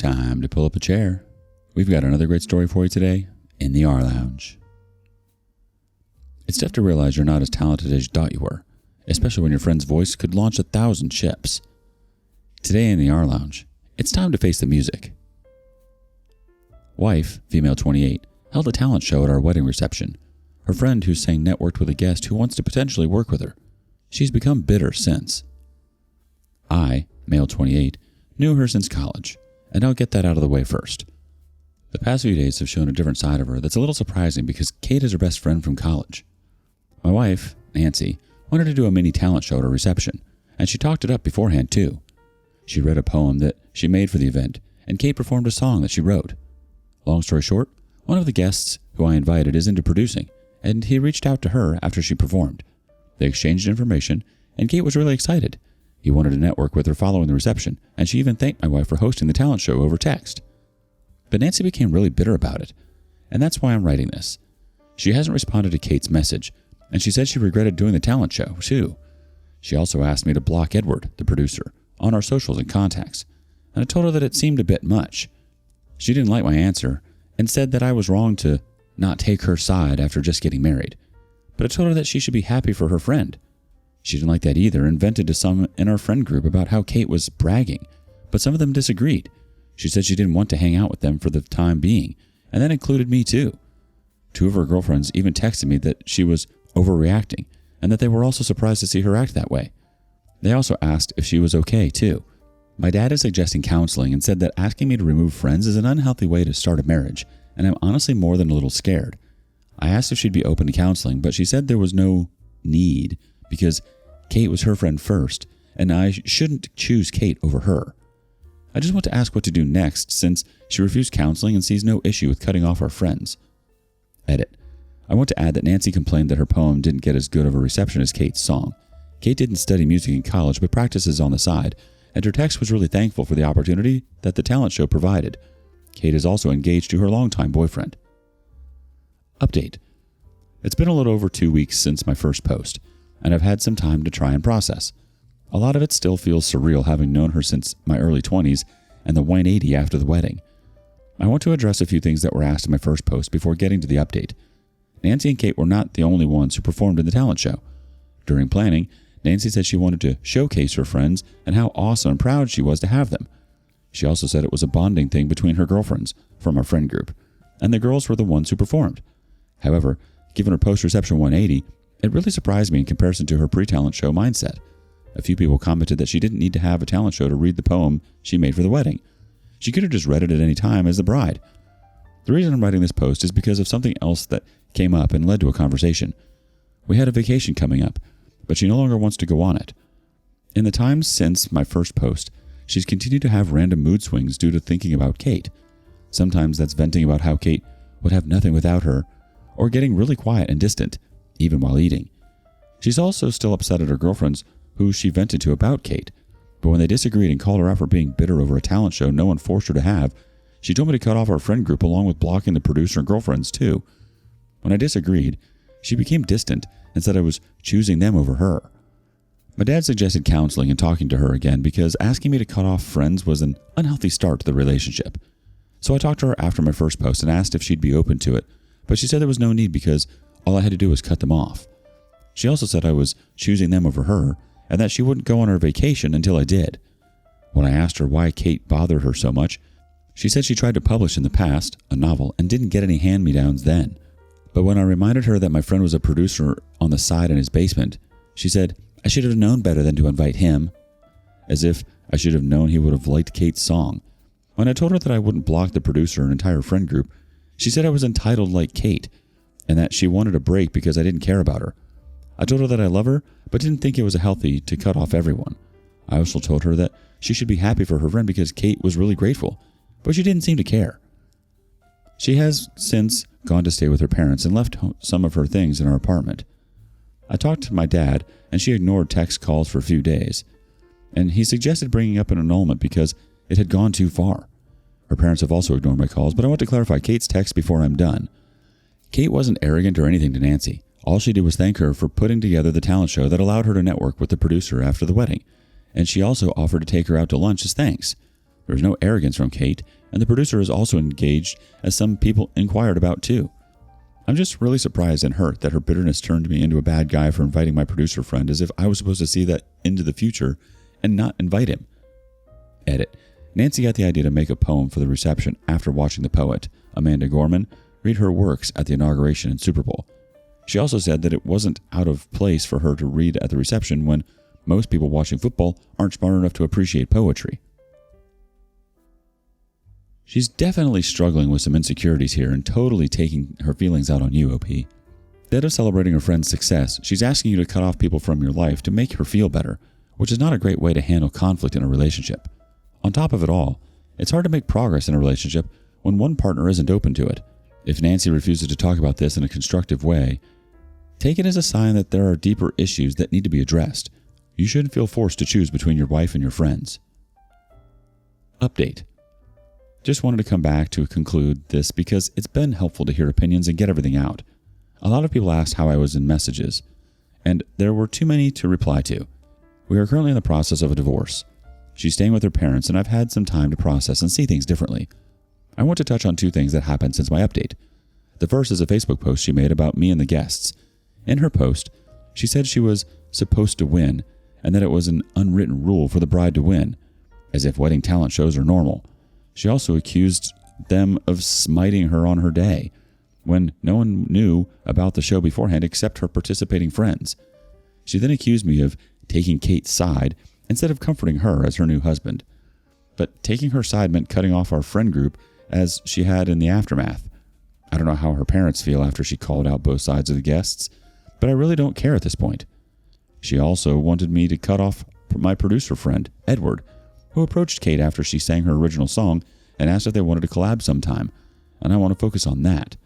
Time to pull up a chair. We've got another great story for you today in the rLounge. It's tough to realize you're not as talented as you thought you were, especially when your friend's voice could launch 1,000 ships. Today in the rLounge, it's time to face the music. Wife, female 28, held a talent show at our wedding reception. Her friend who sang networked with a guest who wants to potentially work with her. She's become bitter since. I, male 28, knew her since college, and I'll get that out of the way first. The past few days have shown a different side of her that's a little surprising because Kate is her best friend from college. My wife, Nancy, wanted to do a mini talent show at her reception, and she talked it up beforehand too. She read a poem that she made for the event, and Kate performed a song that she wrote. Long story short, one of the guests who I invited is into producing, and he reached out to her after she performed. They exchanged information, and Kate was really excited. He wanted to network with her following the reception, and she even thanked my wife for hosting the talent show over text. But Nancy became really bitter about it, and that's why I'm writing this. She hasn't responded to Kate's message, and she said she regretted doing the talent show, too. She also asked me to block Edward, the producer, on our socials and contacts, and I told her that it seemed a bit much. She didn't like my answer, and said that I was wrong to not take her side after just getting married. But I told her that she should be happy for her friend. She didn't like that either and vented to some in our friend group about how Kate was bragging, but some of them disagreed. She said she didn't want to hang out with them for the time being, and that included me too. Two of her girlfriends even texted me that she was overreacting and that they were also surprised to see her act that way. They also asked if she was okay too. My dad is suggesting counseling and said that asking me to remove friends is an unhealthy way to start a marriage, and I'm honestly more than a little scared. I asked if she'd be open to counseling, but she said there was no need because Kate was her friend first, and I shouldn't choose Kate over her. I just want to ask what to do next since she refused counseling and sees no issue with cutting off our friends. Edit. I want to add that Nancy complained that her poem didn't get as good of a reception as Kate's song. Kate didn't study music in college but practices on the side, and her text was really thankful for the opportunity that the talent show provided. Kate is also engaged to her longtime boyfriend. Update. It's been a little over 2 weeks since my first post, and I've had some time to try and process. A lot of it still feels surreal having known her since my early 20s and the 180 after the wedding. I want to address a few things that were asked in my first post before getting to the update. Nancy and Kate were not the only ones who performed in the talent show. During planning, Nancy said she wanted to showcase her friends and how awesome and proud she was to have them. She also said it was a bonding thing between her girlfriends from our friend group, and the girls were the ones who performed. However, given her post-reception 180, it really surprised me in comparison to her pre-talent show mindset. A few people commented that she didn't need to have a talent show to read the poem she made for the wedding. She could have just read it at any time as the bride. The reason I'm writing this post is because of something else that came up and led to a conversation. We had a vacation coming up, but she no longer wants to go on it. In the time since my first post, she's continued to have random mood swings due to thinking about Kate. Sometimes that's venting about how Kate would have nothing without her, or getting really quiet and distant, even while eating. She's also still upset at her girlfriends who she vented to about Kate, but when they disagreed and called her out for being bitter over a talent show no one forced her to have, she told me to cut off our friend group along with blocking the producer and girlfriends too. When I disagreed, she became distant and said I was choosing them over her. My dad suggested counseling and talking to her again because asking me to cut off friends was an unhealthy start to the relationship. So I talked to her after my first post and asked if she'd be open to it, but she said there was no need because all I had to do was cut them off. She also said I was choosing them over her and that she wouldn't go on her vacation until I did. When I asked her why Kate bothered her so much, she said she tried to publish in the past, a novel, and didn't get any hand-me-downs then. But when I reminded her that my friend was a producer on the side in his basement, she said I should have known better than to invite him, as if I should have known he would have liked Kate's song. When I told her that I wouldn't block the producer and entire friend group, she said I was entitled like Kate, and that she wanted a break because I didn't care about her. I told her that I love her, but didn't think it was healthy to cut off everyone. I also told her that she should be happy for her friend because Kate was really grateful, but she didn't seem to care. She has since gone to stay with her parents and left some of her things in our apartment. I talked to my dad, and she ignored text calls for a few days, and he suggested bringing up an annulment because it had gone too far. Her parents have also ignored my calls, but I want to clarify Kate's text before I'm done. Kate wasn't arrogant or anything to Nancy. All she did was thank her for putting together the talent show that allowed her to network with the producer after the wedding, and she also offered to take her out to lunch as thanks. There was no arrogance from Kate, and the producer is also engaged, as some people inquired about too. I'm just really surprised and hurt that her bitterness turned me into a bad guy for inviting my producer friend, as if I was supposed to see that into the future and not invite him. Edit. Nancy got the idea to make a poem for the reception after watching the poet, Amanda Gorman, read her works at the inauguration and Super Bowl. She also said that it wasn't out of place for her to read at the reception when most people watching football aren't smart enough to appreciate poetry. She's definitely struggling with some insecurities here and totally taking her feelings out on you, OP. Instead of celebrating her friend's success, she's asking you to cut off people from your life to make her feel better, which is not a great way to handle conflict in a relationship. On top of it all, it's hard to make progress in a relationship when one partner isn't open to it. If Nancy refuses to talk about this in a constructive way, take it as a sign that there are deeper issues that need to be addressed. You shouldn't feel forced to choose between your wife and your friends. Update. Just wanted to come back to conclude this because it's been helpful to hear opinions and get everything out. A lot of people asked how I was in messages, and there were too many to reply to. We are currently in the process of a divorce. She's staying with her parents, and I've had some time to process and see things differently. I want to touch on two things that happened since my update. The first is a Facebook post she made about me and the guests. In her post, she said she was supposed to win, and that it was an unwritten rule for the bride to win, as if wedding talent shows are normal. She also accused them of smiting her on her day, when no one knew about the show beforehand except her participating friends. She then accused me of taking Kate's side instead of comforting her as her new husband. But taking her side meant cutting off our friend group as she had in the aftermath. I don't know how her parents feel after she called out both sides of the guests, but I really don't care at this point. She also wanted me to cut off my producer friend, Edward, who approached Kate after she sang her original song and asked if they wanted to collab sometime, and I want to focus on that.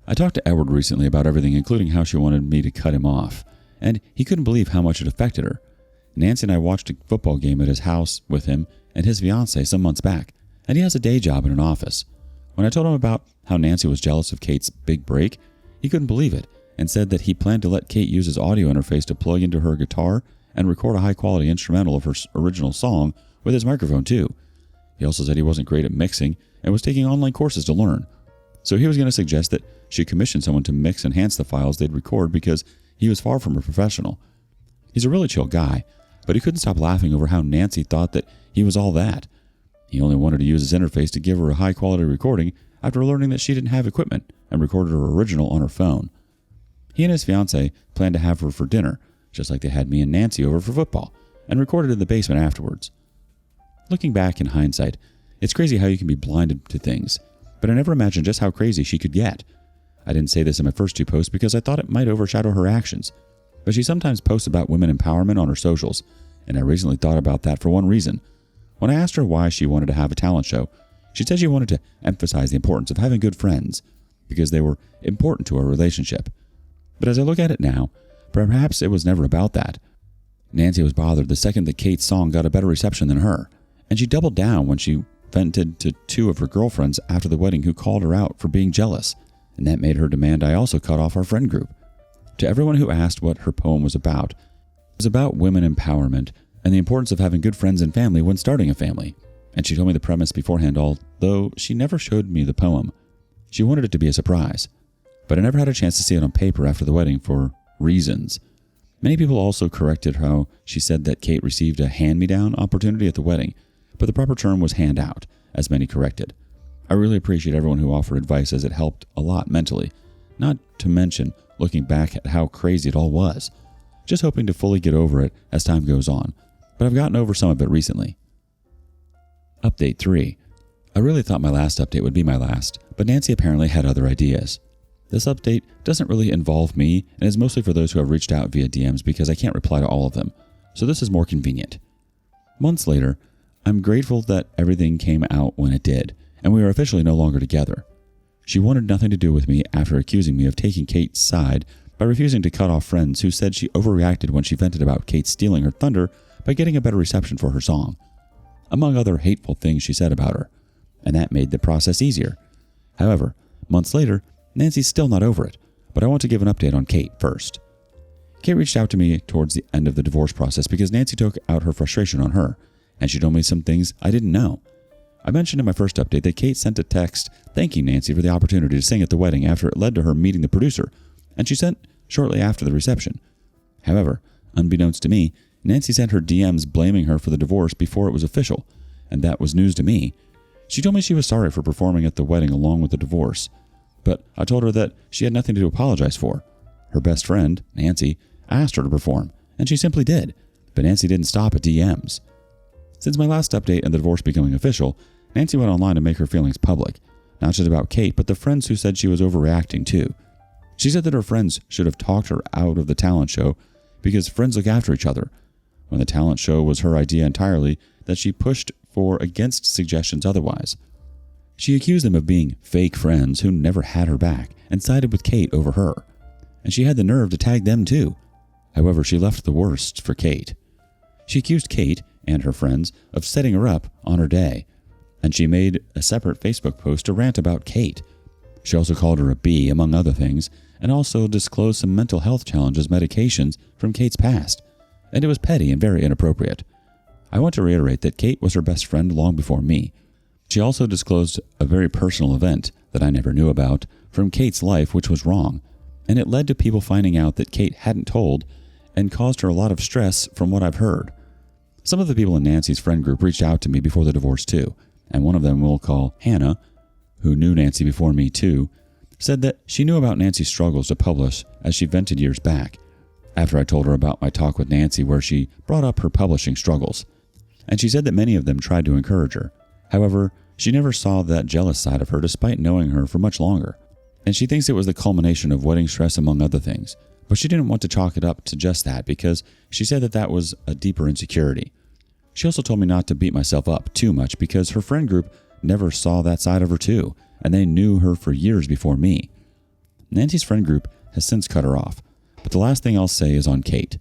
I talked to Edward recently about everything, including how she wanted me to cut him off, and he couldn't believe how much it affected her. Nancy and I watched a football game at his house with him and his fiancée some months back, and he has a day job in an office. When I told him about how Nancy was jealous of Kate's big break, he couldn't believe it and said that he planned to let Kate use his audio interface to plug into her guitar and record a high-quality instrumental of her original song with his microphone too. He also said he wasn't great at mixing and was taking online courses to learn. So he was going to suggest that she commission someone to mix and enhance the files they'd record because he was far from a professional. He's a really chill guy, but he couldn't stop laughing over how Nancy thought that he was all that. He only wanted to use his interface to give her a high-quality recording after learning that she didn't have equipment and recorded her original on her phone. He and his fiancée planned to have her for dinner, just like they had me and Nancy over for football, and recorded in the basement afterwards. Looking back in hindsight, it's crazy how you can be blinded to things, but I never imagined just how crazy she could get. I didn't say this in my first two posts because I thought it might overshadow her actions, but she sometimes posts about women empowerment on her socials, and I recently thought about that for one reason. When I asked her why she wanted to have a talent show, she said she wanted to emphasize the importance of having good friends, because they were important to our relationship. But as I look at it now, perhaps it was never about that. Nancy was bothered the second that Kate's song got a better reception than her, and she doubled down when she vented to two of her girlfriends after the wedding who called her out for being jealous, and that made her demand I also cut off our friend group. To everyone who asked what her poem was about, it was about women empowerment and the importance of having good friends and family when starting a family, and she told me the premise beforehand, although she never showed me the poem. She wanted it to be a surprise, but I never had a chance to see it on paper after the wedding for reasons. Many people also corrected how she said that Kate received a hand-me-down opportunity at the wedding, but the proper term was hand-out, as many corrected. I really appreciate everyone who offered advice, as it helped a lot mentally, not to mention looking back at how crazy it all was. Just hoping to fully get over it as time goes on, but I've gotten over some of it recently. Update 3. I really thought my last update would be my last, but Nancy apparently had other ideas. This update doesn't really involve me and is mostly for those who have reached out via DMs because I can't reply to all of them, so this is more convenient. Months later, I'm grateful that everything came out when it did, and we are officially no longer together. She wanted nothing to do with me after accusing me of taking Kate's side by refusing to cut off friends who said she overreacted when she vented about Kate stealing her thunder by getting a better reception for her song, among other hateful things she said about her, and that made the process easier. However, months later, Nancy's still not over it, but I want to give an update on Kate first. Kate reached out to me towards the end of the divorce process because Nancy took out her frustration on her, and she told me some things I didn't know. I mentioned in my first update that Kate sent a text thanking Nancy for the opportunity to sing at the wedding after it led to her meeting the producer, and she sent shortly after the reception. However, unbeknownst to me, Nancy sent her DMs blaming her for the divorce before it was official, and that was news to me. She told me she was sorry for performing at the wedding along with the divorce, but I told her that she had nothing to apologize for. Her best friend, Nancy, asked her to perform, and she simply did, but Nancy didn't stop at DMs. Since my last update and the divorce becoming official, Nancy went online to make her feelings public, not just about Kate, but the friends who said she was overreacting too. She said that her friends should have talked her out of the talent show because friends look after each other, when the talent show was her idea entirely that she pushed for against suggestions otherwise. She accused them of being fake friends who never had her back and sided with Kate over her, and she had the nerve to tag them too. However, she left the worst for Kate. She accused Kate and her friends of setting her up on her day, and she made a separate Facebook post to rant about Kate. She also called her a B, among other things, and also disclosed some mental health challenges medications from Kate's past, and it was petty and very inappropriate. I want to reiterate that Kate was her best friend long before me. She also disclosed a very personal event that I never knew about from Kate's life, which was wrong, and it led to people finding out that Kate hadn't told and caused her a lot of stress from what I've heard. Some of the people in Nancy's friend group reached out to me before the divorce too, and one of them we'll call Hannah, who knew Nancy before me too, said that she knew about Nancy's struggles to publish as she vented years back, after I told her about my talk with Nancy where she brought up her publishing struggles. And she said that many of them tried to encourage her. However, she never saw that jealous side of her despite knowing her for much longer. And she thinks it was the culmination of wedding stress among other things, but she didn't want to chalk it up to just that because she said that that was a deeper insecurity. She also told me not to beat myself up too much because her friend group never saw that side of her too, and they knew her for years before me. Nancy's friend group has since cut her off, but the last thing I'll say is on Kate.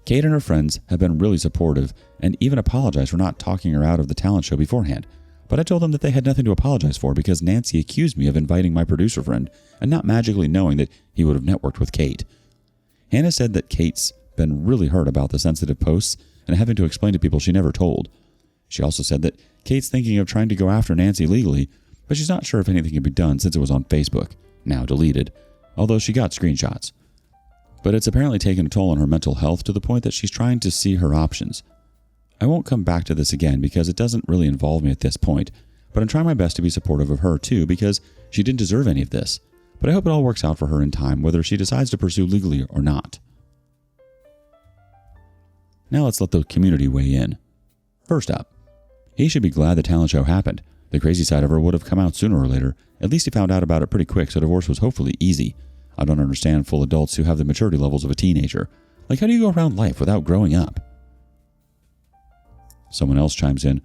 Kate and her friends have been really supportive and even apologized for not talking her out of the talent show beforehand, but I told them that they had nothing to apologize for because Nancy accused me of inviting my producer friend and not magically knowing that he would have networked with Kate. Hannah said that Kate's been really hurt about the sensitive posts and having to explain to people she never told. She also said that Kate's thinking of trying to go after Nancy legally, but she's not sure if anything can be done since it was on Facebook, now deleted, although she got screenshots. But it's apparently taken a toll on her mental health to the point that she's trying to see her options. I won't come back to this again because it doesn't really involve me at this point, but I'm trying my best to be supportive of her too because she didn't deserve any of this. But I hope it all works out for her in time, whether she decides to pursue legally or not. Now let's let the community weigh in. First up, he should be glad the talent show happened. The crazy side of her would have come out sooner or later. At least he found out about it pretty quick, so divorce was hopefully easy. I don't understand full adults who have the maturity levels of a teenager. Like, how do you go around life without growing up? Someone else chimes in.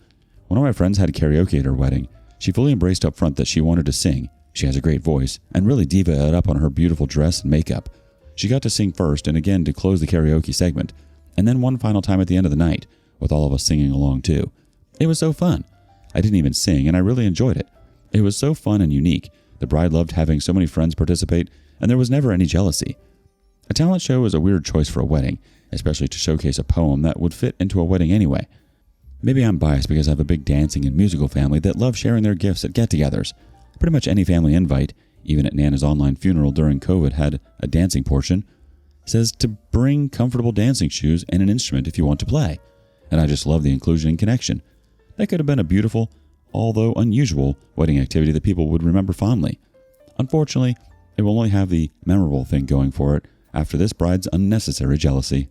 One of my friends had karaoke at her wedding. She fully embraced up front that she wanted to sing. She has a great voice, and really diva it up on her beautiful dress and makeup. She got to sing first and again to close the karaoke segment, and then one final time at the end of the night, with all of us singing along too. It was so fun. I didn't even sing, and I really enjoyed it. It was so fun and unique. The bride loved having so many friends participate, and there was never any jealousy. A talent show is a weird choice for a wedding, especially to showcase a poem that would fit into a wedding anyway. Maybe I'm biased because I have a big dancing and musical family that love sharing their gifts at get-togethers. Pretty much any family invite, even at Nana's online funeral during COVID, had a dancing portion. Says to bring comfortable dancing shoes and an instrument if you want to play. And I just love the inclusion and connection. That could have been a beautiful, although unusual, wedding activity that people would remember fondly. Unfortunately, it will only have the memorable thing going for it after this bride's unnecessary jealousy.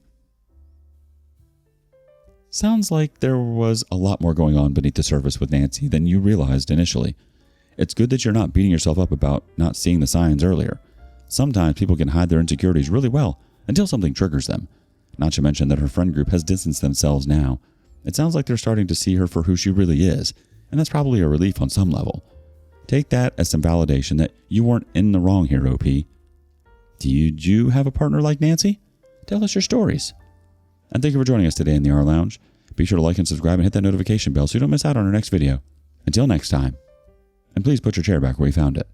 Sounds like there was a lot more going on beneath the surface with Nancy than you realized initially. It's good that you're not beating yourself up about not seeing the signs earlier. Sometimes people can hide their insecurities really well until something triggers them. Not to mention that her friend group has distanced themselves now. It sounds like they're starting to see her for who she really is, and that's probably a relief on some level. Take that as some validation that you weren't in the wrong here, OP. Did you have a partner like Nancy? Tell us your stories. And thank you for joining us today in the rLounge. Be sure to like and subscribe and hit that notification bell so you don't miss out on our next video. Until next time. And please put your chair back where you found it.